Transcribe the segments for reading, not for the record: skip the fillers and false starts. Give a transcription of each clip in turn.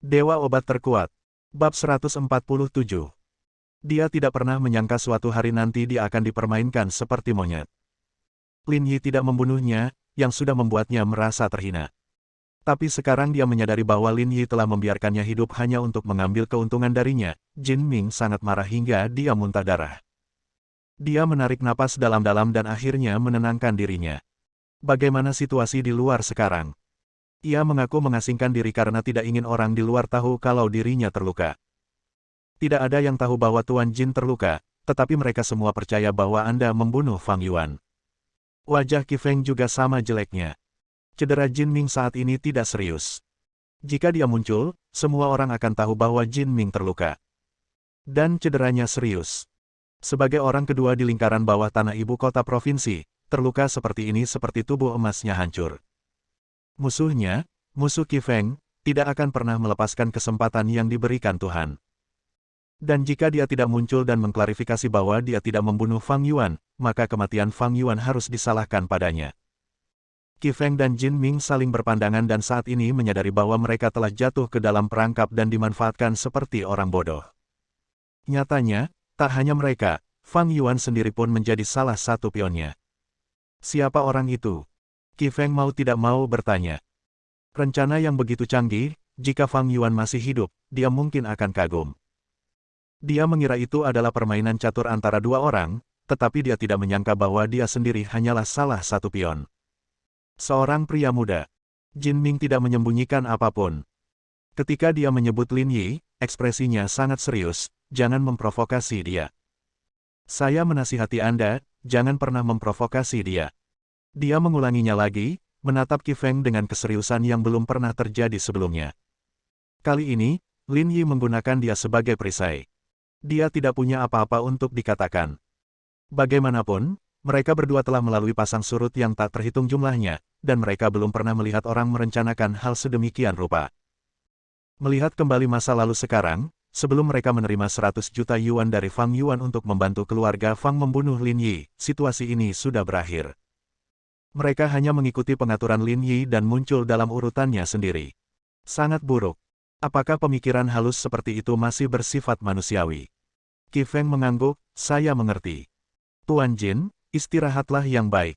Dewa Obat Terkuat. Bab 147. Dia tidak pernah menyangka suatu hari nanti dia akan dipermainkan seperti monyet. Lin Yi tidak membunuhnya, yang sudah membuatnya merasa terhina. Tapi sekarang dia menyadari bahwa Lin Yi telah membiarkannya hidup hanya untuk mengambil keuntungan darinya. Jin Ming sangat marah hingga dia muntah darah. Dia menarik napas dalam-dalam dan akhirnya menenangkan dirinya. Bagaimana situasi di luar sekarang? Ia mengaku mengasingkan diri karena tidak ingin orang di luar tahu kalau dirinya terluka. Tidak ada yang tahu bahwa Tuan Jin terluka, tetapi mereka semua percaya bahwa Anda membunuh Fang Yuan. Wajah Qi Feng juga sama jeleknya. Cedera Jin Ming saat ini tidak serius. Jika dia muncul, semua orang akan tahu bahwa Jin Ming terluka. Dan cederanya serius. Sebagai orang kedua di lingkaran bawah tanah ibu kota provinsi, terluka seperti ini seperti tubuh emasnya hancur. Musuhnya, musuh Qi Feng, tidak akan pernah melepaskan kesempatan yang diberikan Tuhan. Dan jika dia tidak muncul dan mengklarifikasi bahwa dia tidak membunuh Fang Yuan, maka kematian Fang Yuan harus disalahkan padanya. Qi Feng dan Jin Ming saling berpandangan dan saat ini menyadari bahwa mereka telah jatuh ke dalam perangkap dan dimanfaatkan seperti orang bodoh. Nyatanya, tak hanya mereka, Fang Yuan sendiri pun menjadi salah satu pionnya. Siapa orang itu? Qi Feng mau tidak mau bertanya. Rencana yang begitu canggih, jika Fang Yuan masih hidup, dia mungkin akan kagum. Dia mengira itu adalah permainan catur antara dua orang, tetapi dia tidak menyangka bahwa dia sendiri hanyalah salah satu pion. Seorang pria muda. Jin Ming tidak menyembunyikan apapun. Ketika dia menyebut Lin Yi, ekspresinya sangat serius, jangan memprovokasi dia. Saya menasihati Anda, jangan pernah memprovokasi dia. Dia mengulanginya lagi, menatap Qi Feng dengan keseriusan yang belum pernah terjadi sebelumnya. Kali ini, Lin Yi menggunakan dia sebagai perisai. Dia tidak punya apa-apa untuk dikatakan. Bagaimanapun, mereka berdua telah melalui pasang surut yang tak terhitung jumlahnya, dan mereka belum pernah melihat orang merencanakan hal sedemikian rupa. Melihat kembali masa lalu sekarang, sebelum mereka menerima 100 juta yuan dari Fang Yuan untuk membantu keluarga Fang membunuh Lin Yi, situasi ini sudah berakhir. Mereka hanya mengikuti pengaturan Lin Yi dan muncul dalam urutannya sendiri. Sangat buruk. Apakah pemikiran halus seperti itu masih bersifat manusiawi? Qi Feng mengangguk, saya mengerti. Tuan Jin, istirahatlah yang baik.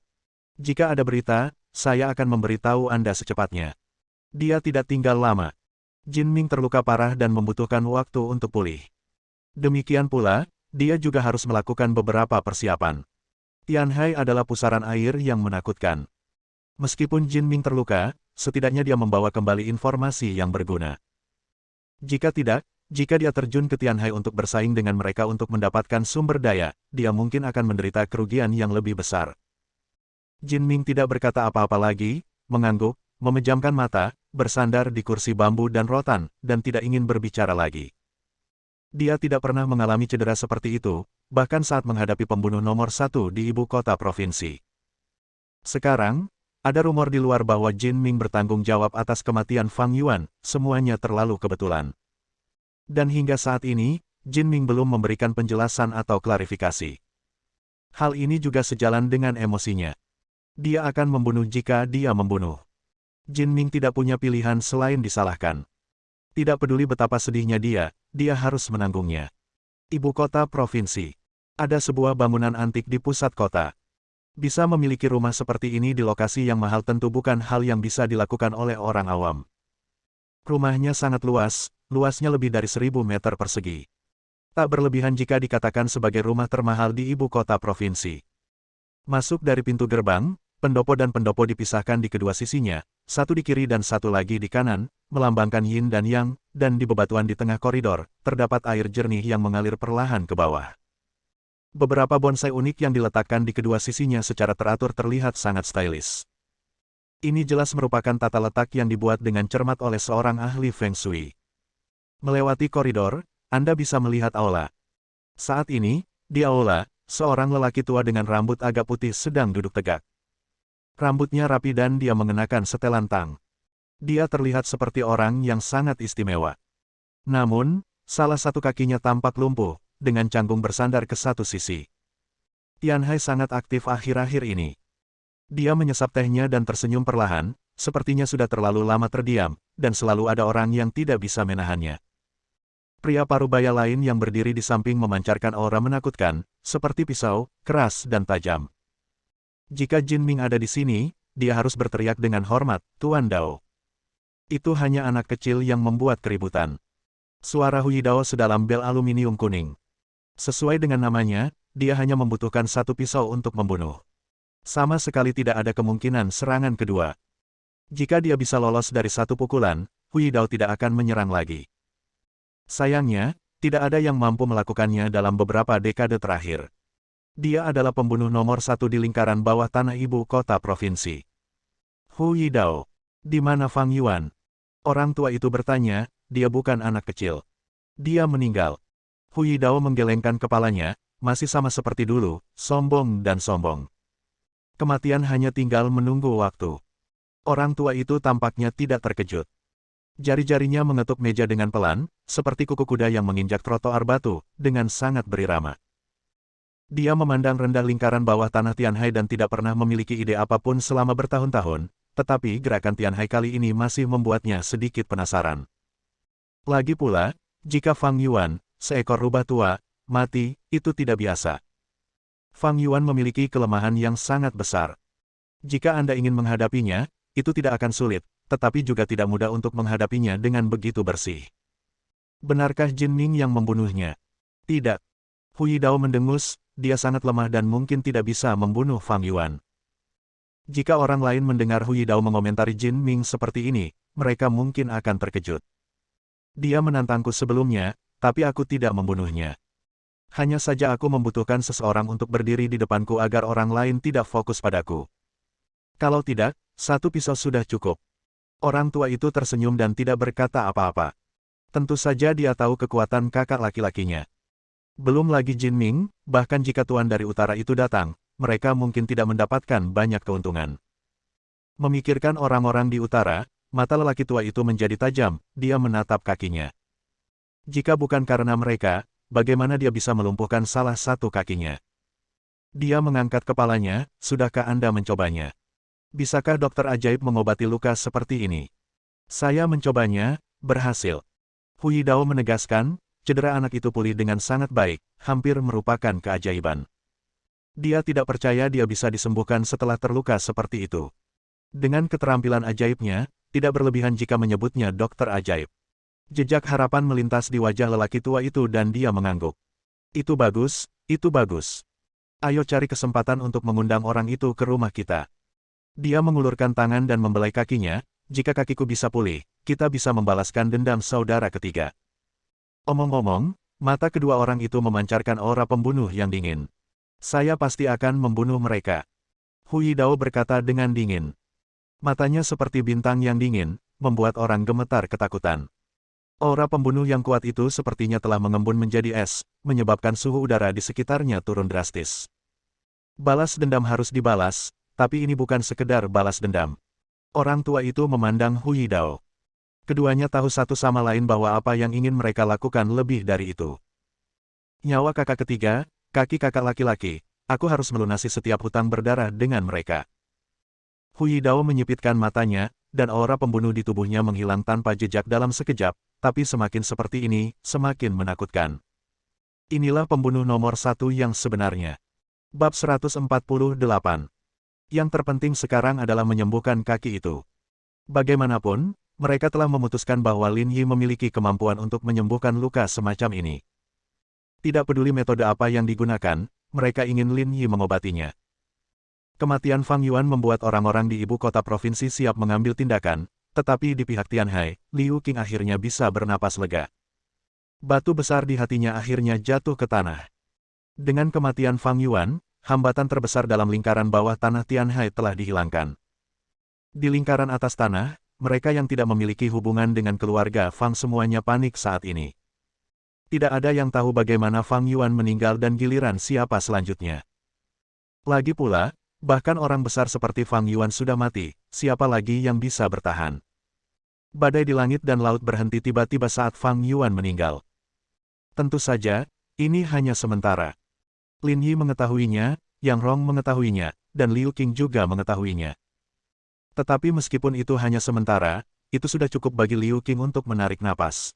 Jika ada berita, saya akan memberitahu Anda secepatnya. Dia tidak tinggal lama. Jin Ming terluka parah dan membutuhkan waktu untuk pulih. Demikian pula, dia juga harus melakukan beberapa persiapan. Tianhai adalah pusaran air yang menakutkan. Meskipun Jin Ming terluka, setidaknya dia membawa kembali informasi yang berguna. Jika tidak, jika dia terjun ke Tianhai untuk bersaing dengan mereka untuk mendapatkan sumber daya, dia mungkin akan menderita kerugian yang lebih besar. Jin Ming tidak berkata apa-apa lagi, mengangguk, memejamkan mata, bersandar di kursi bambu dan rotan, dan tidak ingin berbicara lagi. Dia tidak pernah mengalami cedera seperti itu, bahkan saat menghadapi pembunuh nomor 1 di ibu kota provinsi. Sekarang, ada rumor di luar bahwa Jin Ming bertanggung jawab atas kematian Fang Yuan, semuanya terlalu kebetulan. Dan hingga saat ini, Jin Ming belum memberikan penjelasan atau klarifikasi. Hal ini juga sejalan dengan emosinya. Dia akan membunuh jika dia membunuh. Jin Ming tidak punya pilihan selain disalahkan. Tidak peduli betapa sedihnya dia harus menanggungnya. Ibu kota provinsi. Ada sebuah bangunan antik di pusat kota. Bisa memiliki rumah seperti ini di lokasi yang mahal tentu bukan hal yang bisa dilakukan oleh orang awam. Rumahnya sangat luas, luasnya lebih dari 1000 meter persegi. Tak berlebihan jika dikatakan sebagai rumah termahal di ibu kota provinsi. Masuk dari pintu gerbang, pendopo dan pendopo dipisahkan di kedua sisinya, satu di kiri dan satu lagi di kanan, melambangkan yin dan yang, dan di bebatuan di tengah koridor, terdapat air jernih yang mengalir perlahan ke bawah. Beberapa bonsai unik yang diletakkan di kedua sisinya secara teratur terlihat sangat stylish. Ini jelas merupakan tata letak yang dibuat dengan cermat oleh seorang ahli Feng Shui. Melewati koridor, Anda bisa melihat aula. Saat ini, di aula, seorang lelaki tua dengan rambut agak putih sedang duduk tegak. Rambutnya rapi dan dia mengenakan setelan tang. Dia terlihat seperti orang yang sangat istimewa. Namun, salah satu kakinya tampak lumpuh, dengan canggung bersandar ke satu sisi. Tianhai sangat aktif akhir-akhir ini. Dia menyesap tehnya dan tersenyum perlahan, sepertinya sudah terlalu lama terdiam, dan selalu ada orang yang tidak bisa menahannya. Pria parubaya lain yang berdiri di samping memancarkan aura menakutkan, seperti pisau, keras dan tajam. Jika Jin Ming ada di sini, dia harus berteriak dengan hormat, Tuan Dao. Itu hanya anak kecil yang membuat keributan. Suara Hui Dao sedalam bel aluminium kuning. Sesuai dengan namanya, dia hanya membutuhkan satu pisau untuk membunuh. Sama sekali tidak ada kemungkinan serangan kedua. Jika dia bisa lolos dari satu pukulan, Hui Dao tidak akan menyerang lagi. Sayangnya, tidak ada yang mampu melakukannya dalam beberapa dekade terakhir. Dia adalah pembunuh nomor satu di lingkaran bawah tanah ibu kota provinsi. Hui Dao. Di mana Fang Yuan? Orang tua itu bertanya, dia bukan anak kecil. Dia meninggal. Hui Dao menggelengkan kepalanya, masih sama seperti dulu, sombong dan sombong. Kematian hanya tinggal menunggu waktu. Orang tua itu tampaknya tidak terkejut. Jari-jarinya mengetuk meja dengan pelan, seperti kuku kuda yang menginjak trotoar batu, dengan sangat berirama. Dia memandang rendah lingkaran bawah tanah Tianhai dan tidak pernah memiliki ide apapun selama bertahun-tahun, tetapi gerakan Tianhai kali ini masih membuatnya sedikit penasaran. Lagi pula, jika Fang Yuan, seekor rubah tua, mati, itu tidak biasa. Fang Yuan memiliki kelemahan yang sangat besar. Jika Anda ingin menghadapinya, itu tidak akan sulit, tetapi juga tidak mudah untuk menghadapinya dengan begitu bersih. Benarkah Jin Ming yang membunuhnya? Tidak. Hui Dao mendengus, dia sangat lemah dan mungkin tidak bisa membunuh Fang Yuan. Jika orang lain mendengar Hui Dao mengomentari Jin Ming seperti ini, mereka mungkin akan terkejut. Dia menantangku sebelumnya, tapi aku tidak membunuhnya. Hanya saja aku membutuhkan seseorang untuk berdiri di depanku agar orang lain tidak fokus padaku. Kalau tidak, satu pisau sudah cukup. Orang tua itu tersenyum dan tidak berkata apa-apa. Tentu saja dia tahu kekuatan kakak laki-lakinya. Belum lagi Jin Ming, bahkan jika tuan dari utara itu datang, mereka mungkin tidak mendapatkan banyak keuntungan. Memikirkan orang-orang di utara, mata lelaki tua itu menjadi tajam, dia menatap kakinya. Jika bukan karena mereka, bagaimana dia bisa melumpuhkan salah satu kakinya? Dia mengangkat kepalanya, sudahkah Anda mencobanya? Bisakah dokter ajaib mengobati luka seperti ini? Saya mencobanya, berhasil. Hui Dao menegaskan, cedera anak itu pulih dengan sangat baik, hampir merupakan keajaiban. Dia tidak percaya dia bisa disembuhkan setelah terluka seperti itu. Dengan keterampilan ajaibnya, tidak berlebihan jika menyebutnya dokter ajaib. Jejak harapan melintas di wajah lelaki tua itu dan dia mengangguk. Itu bagus, itu bagus. Ayo cari kesempatan untuk mengundang orang itu ke rumah kita. Dia mengulurkan tangan dan membelai kakinya, jika kakiku bisa pulih, kita bisa membalaskan dendam saudara ketiga. Omong-omong, mata kedua orang itu memancarkan aura pembunuh yang dingin. Saya pasti akan membunuh mereka. Hui Dao berkata dengan dingin. Matanya seperti bintang yang dingin, membuat orang gemetar ketakutan. Aura pembunuh yang kuat itu sepertinya telah mengembun menjadi es, menyebabkan suhu udara di sekitarnya turun drastis. Balas dendam harus dibalas, tapi ini bukan sekedar balas dendam. Orang tua itu memandang Hui Dao. Keduanya tahu satu sama lain bahwa apa yang ingin mereka lakukan lebih dari itu. Nyawa kakak ketiga, kaki kakak laki-laki, aku harus melunasi setiap hutang berdarah dengan mereka. Hui Dao menyipitkan matanya, dan aura pembunuh di tubuhnya menghilang tanpa jejak dalam sekejap, tapi semakin seperti ini, semakin menakutkan. Inilah pembunuh nomor satu yang sebenarnya. Bab 148. Yang terpenting sekarang adalah menyembuhkan kaki itu. Bagaimanapun, mereka telah memutuskan bahwa Lin Yi memiliki kemampuan untuk menyembuhkan luka semacam ini. Tidak peduli metode apa yang digunakan, mereka ingin Lin Yi mengobatinya. Kematian Fang Yuan membuat orang-orang di ibu kota provinsi siap mengambil tindakan, tetapi di pihak Tianhai, Liu Qing akhirnya bisa bernapas lega. Batu besar di hatinya akhirnya jatuh ke tanah. Dengan kematian Fang Yuan, hambatan terbesar dalam lingkaran bawah tanah Tianhai telah dihilangkan. Di lingkaran atas tanah, mereka yang tidak memiliki hubungan dengan keluarga Fang semuanya panik saat ini. Tidak ada yang tahu bagaimana Fang Yuan meninggal dan giliran siapa selanjutnya. Lagi pula, bahkan orang besar seperti Fang Yuan sudah mati, siapa lagi yang bisa bertahan? Badai di langit dan laut berhenti tiba-tiba saat Fang Yuan meninggal. Tentu saja, ini hanya sementara. Lin Yi mengetahuinya, Yang Rong mengetahuinya, dan Liu Qing juga mengetahuinya. Tetapi meskipun itu hanya sementara, itu sudah cukup bagi Liu Qing untuk menarik napas.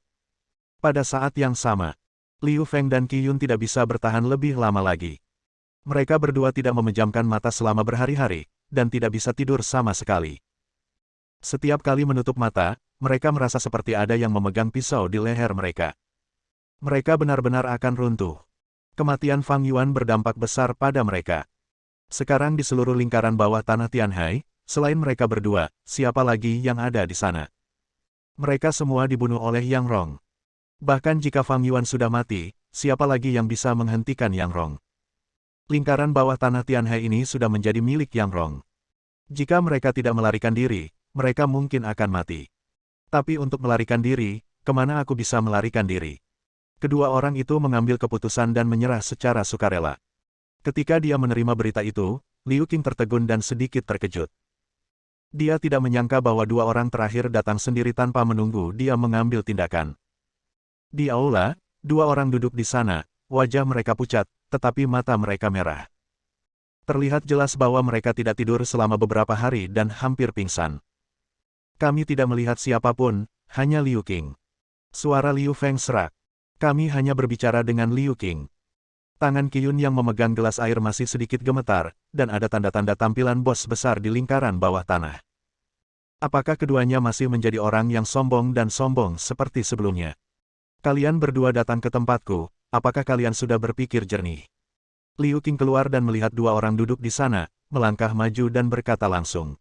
Pada saat yang sama, Liu Feng dan Qi Yun tidak bisa bertahan lebih lama lagi. Mereka berdua tidak memejamkan mata selama berhari-hari, dan tidak bisa tidur sama sekali. Setiap kali menutup mata, mereka merasa seperti ada yang memegang pisau di leher mereka. Mereka benar-benar akan runtuh. Kematian Fang Yuan berdampak besar pada mereka. Sekarang di seluruh lingkaran bawah tanah Tianhai, selain mereka berdua, siapa lagi yang ada di sana? Mereka semua dibunuh oleh Yang Rong. Bahkan jika Fang Yuan sudah mati, siapa lagi yang bisa menghentikan Yang Rong? Lingkaran bawah tanah Tianhai ini sudah menjadi milik Yang Rong. Jika mereka tidak melarikan diri, mereka mungkin akan mati. Tapi untuk melarikan diri, kemana aku bisa melarikan diri? Kedua orang itu mengambil keputusan dan menyerah secara sukarela. Ketika dia menerima berita itu, Liu Qing tertegun dan sedikit terkejut. Dia tidak menyangka bahwa dua orang terakhir datang sendiri tanpa menunggu dia mengambil tindakan. Di aula, dua orang duduk di sana, wajah mereka pucat, tetapi mata mereka merah. Terlihat jelas bahwa mereka tidak tidur selama beberapa hari dan hampir pingsan. Kami tidak melihat siapapun, hanya Liu Qing. Suara Liu Feng serak. Kami hanya berbicara dengan Liu Qing. Tangan Qi Yun yang memegang gelas air masih sedikit gemetar, dan ada tanda-tanda tampilan bos besar di lingkaran bawah tanah. Apakah keduanya masih menjadi orang yang sombong dan sombong seperti sebelumnya? Kalian berdua datang ke tempatku, apakah kalian sudah berpikir jernih? Liu Qing keluar dan melihat dua orang duduk di sana, melangkah maju dan berkata langsung.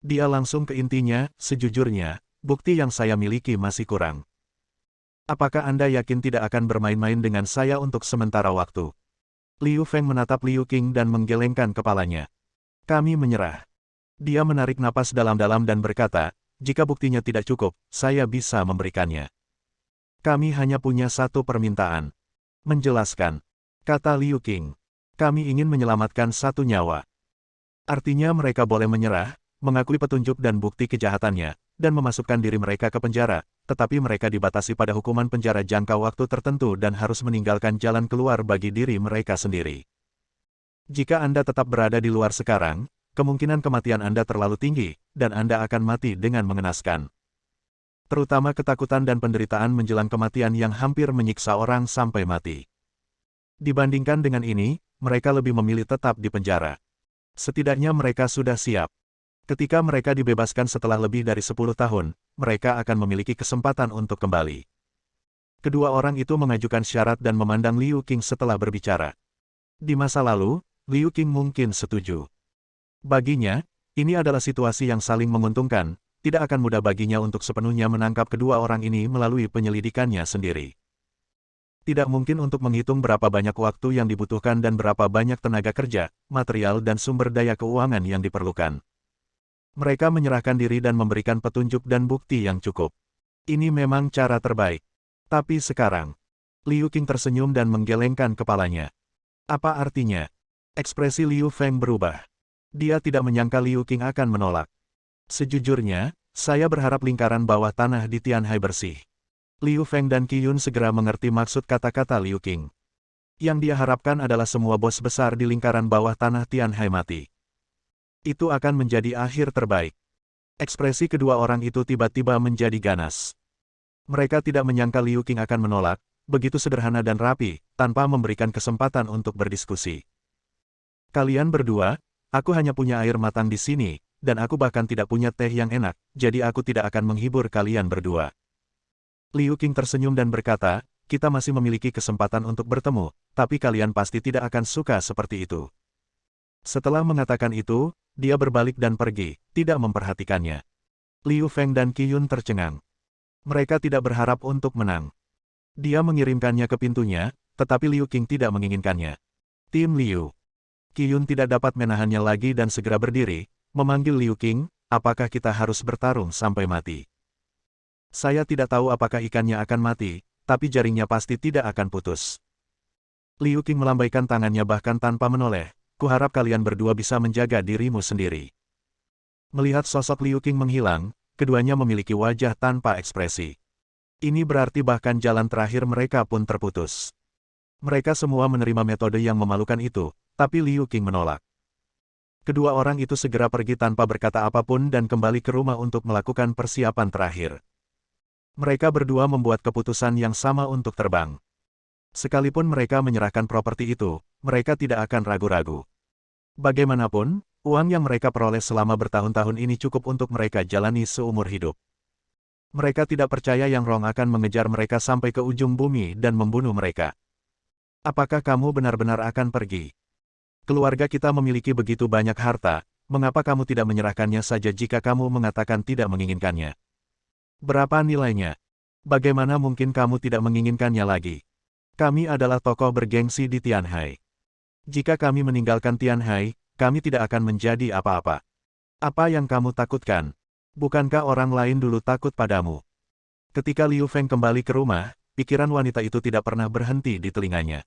Dia langsung ke intinya, sejujurnya, bukti yang saya miliki masih kurang. Apakah Anda yakin tidak akan bermain-main dengan saya untuk sementara waktu? Liu Feng menatap Liu Qing dan menggelengkan kepalanya. Kami menyerah. Dia menarik napas dalam-dalam dan berkata, jika buktinya tidak cukup, saya bisa memberikannya. Kami hanya punya satu permintaan. Menjelaskan. Kata Liu Qing. Kami ingin menyelamatkan satu nyawa. Artinya mereka boleh menyerah, mengakui petunjuk dan bukti kejahatannya, dan memasukkan diri mereka ke penjara, tetapi mereka dibatasi pada hukuman penjara jangka waktu tertentu dan harus meninggalkan jalan keluar bagi diri mereka sendiri. Jika Anda tetap berada di luar sekarang, kemungkinan kematian Anda terlalu tinggi, dan Anda akan mati dengan mengenaskan. Terutama ketakutan dan penderitaan menjelang kematian yang hampir menyiksa orang sampai mati. Dibandingkan dengan ini, mereka lebih memilih tetap di penjara. Setidaknya mereka sudah siap. Ketika mereka dibebaskan setelah lebih dari 10 tahun, mereka akan memiliki kesempatan untuk kembali. Kedua orang itu mengajukan syarat dan memandang Liu Qing setelah berbicara. Di masa lalu, Liu Qing mungkin setuju. Baginya, ini adalah situasi yang saling menguntungkan, tidak akan mudah baginya untuk sepenuhnya menangkap kedua orang ini melalui penyelidikannya sendiri. Tidak mungkin untuk menghitung berapa banyak waktu yang dibutuhkan dan berapa banyak tenaga kerja, material dan sumber daya keuangan yang diperlukan. Mereka menyerahkan diri dan memberikan petunjuk dan bukti yang cukup. Ini memang cara terbaik. Tapi sekarang, Liu Qing tersenyum dan menggelengkan kepalanya. Apa artinya? Ekspresi Liu Feng berubah. Dia tidak menyangka Liu Qing akan menolak. Sejujurnya, saya berharap lingkaran bawah tanah di Tianhai bersih. Liu Feng dan Qi Yun segera mengerti maksud kata-kata Liu Qing. Yang dia harapkan adalah semua bos besar di lingkaran bawah tanah Tianhai mati. Itu akan menjadi akhir terbaik. Ekspresi kedua orang itu tiba-tiba menjadi ganas. Mereka tidak menyangka Liu Qing akan menolak, begitu sederhana dan rapi, tanpa memberikan kesempatan untuk berdiskusi. Kalian berdua, aku hanya punya air matang di sini, dan aku bahkan tidak punya teh yang enak, jadi aku tidak akan menghibur kalian berdua. Liu Qing tersenyum dan berkata, kita masih memiliki kesempatan untuk bertemu, tapi kalian pasti tidak akan suka seperti itu. Setelah mengatakan itu, dia berbalik dan pergi, tidak memperhatikannya. Liu Feng dan Qi Yun tercengang. Mereka tidak berharap untuk menang. Dia mengirimkannya ke pintunya, tetapi Liu Qing tidak menginginkannya. Tim Liu. Qi Yun tidak dapat menahannya lagi dan segera berdiri, memanggil Liu Qing, apakah kita harus bertarung sampai mati? Saya tidak tahu apakah ikannya akan mati, tapi jaringnya pasti tidak akan putus. Liu Qing melambaikan tangannya bahkan tanpa menoleh. Kuharap kalian berdua bisa menjaga dirimu sendiri. Melihat sosok Liu Qing menghilang, keduanya memiliki wajah tanpa ekspresi. Ini berarti bahkan jalan terakhir mereka pun terputus. Mereka semua menerima metode yang memalukan itu, tapi Liu Qing menolak. Kedua orang itu segera pergi tanpa berkata apapun dan kembali ke rumah untuk melakukan persiapan terakhir. Mereka berdua membuat keputusan yang sama untuk terbang. Sekalipun mereka menyerahkan properti itu, mereka tidak akan ragu-ragu. Bagaimanapun, uang yang mereka peroleh selama bertahun-tahun ini cukup untuk mereka jalani seumur hidup. Mereka tidak percaya Yang Rong akan mengejar mereka sampai ke ujung bumi dan membunuh mereka. Apakah kamu benar-benar akan pergi? Keluarga kita memiliki begitu banyak harta, mengapa kamu tidak menyerahkannya saja jika kamu mengatakan tidak menginginkannya? Berapa nilainya? Bagaimana mungkin kamu tidak menginginkannya lagi? Kami adalah tokoh bergengsi di Tianhai. Jika kami meninggalkan Tianhai, kami tidak akan menjadi apa-apa. Apa yang kamu takutkan? Bukankah orang lain dulu takut padamu? Ketika Liu Feng kembali ke rumah, pikiran wanita itu tidak pernah berhenti di telinganya.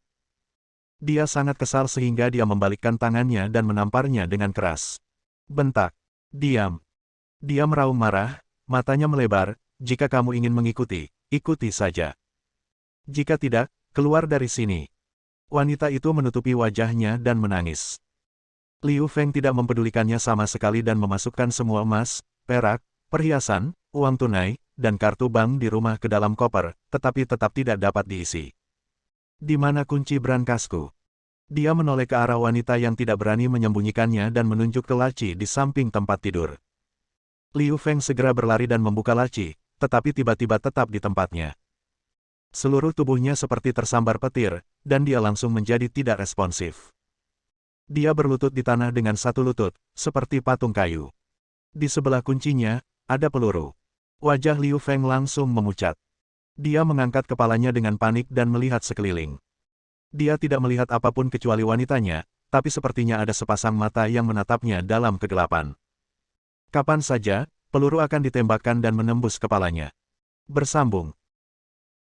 Dia sangat kesal sehingga dia membalikkan tangannya dan menamparnya dengan keras. Bentak. Diam. Dia meraung marah, matanya melebar, jika kamu ingin mengikuti, ikuti saja. Jika tidak, keluar dari sini. Wanita itu menutupi wajahnya dan menangis. Liu Feng tidak mempedulikannya sama sekali dan memasukkan semua emas, perak, perhiasan, uang tunai, dan kartu bank di rumah ke dalam koper, tetapi tetap tidak dapat diisi. Di mana kunci brankasku? Dia menoleh ke arah wanita yang tidak berani menyembunyikannya dan menunjuk ke laci di samping tempat tidur. Liu Feng segera berlari dan membuka laci, tetapi tiba-tiba tetap di tempatnya. Seluruh tubuhnya seperti tersambar petir, dan dia langsung menjadi tidak responsif. Dia berlutut di tanah dengan satu lutut, seperti patung kayu. Di sebelah kuncinya, ada peluru. Wajah Liu Feng langsung memucat. Dia mengangkat kepalanya dengan panik dan melihat sekeliling. Dia tidak melihat apapun kecuali wanitanya, tapi sepertinya ada sepasang mata yang menatapnya dalam kegelapan. Kapan saja, peluru akan ditembakkan dan menembus kepalanya. Bersambung.